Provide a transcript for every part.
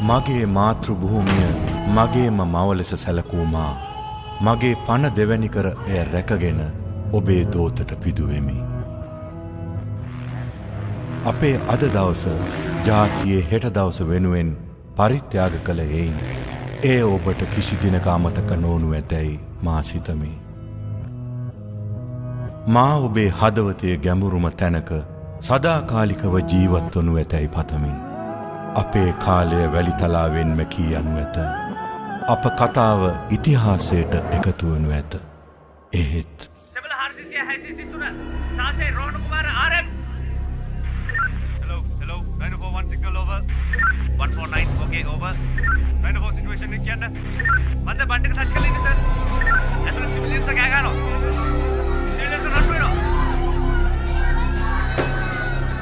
මගේ මාතෘ භූමිය මගේම මව ලෙස සැලකූ මා මගේ පණ දෙවැනි කර එය රැකගෙන ඔබේ දෝතට පිදුවෙමි. අපේ අද දවස ජාතියේ හෙට දවස වෙනුවෙන් පරිත්‍යාග කළ එයින් ඒ ඔබට කිසි දිනක අමතක නොවනු ඇතැයි මා සිතමි. මා ඔබේ හදවතේ ගැඹුරුම තැනක සදාකාලිකව ජීවත් වනු ඇතැයි පතමි. අපේ කාලය වැලිතලාවෙන් මැකී යනු ඇත. අප කතාව ඉතිහාසයට එකතු වනු ඇත. එහෙත් Hello, 941 signal over. 149, okay, over. 904 situation नहीं किया ना? बंदे बंदे के साथ चले गए सर. ऐसा सिविलियंस का क्या करो? सिविलियंस का रन करो.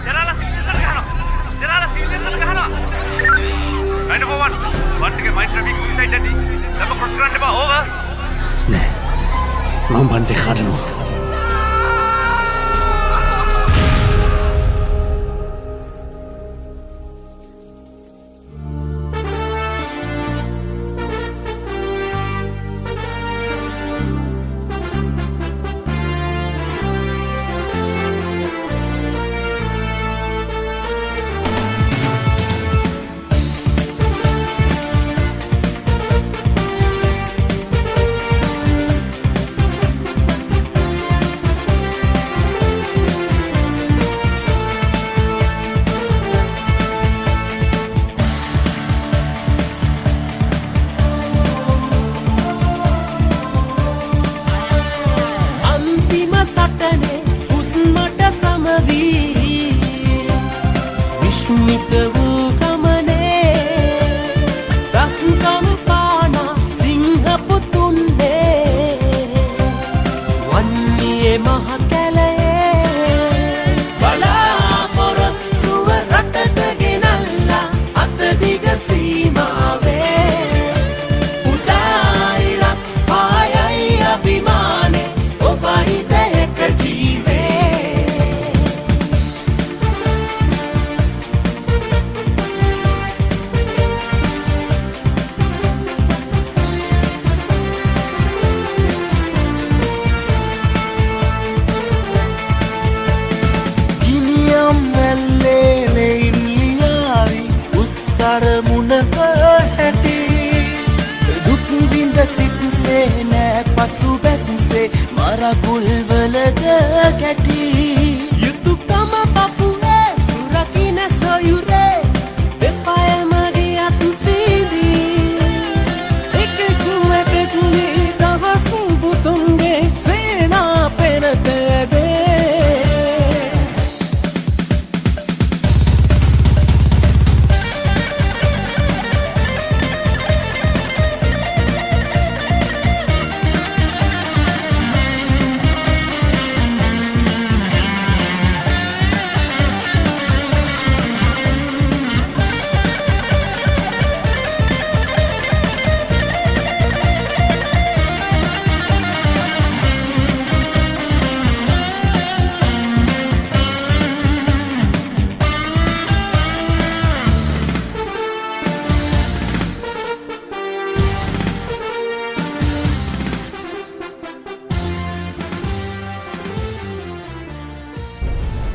जलाला सिविलियंस का करो. जलाला सिविलियंस का करो. 941, one के माइंड ट्रैफिक सुसाइड जाती. सब क्रॉस करने बा over. नहीं, मैं बंदे खाने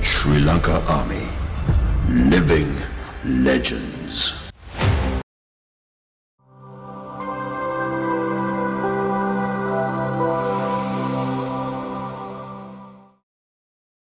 Sri Lanka Army, living legends.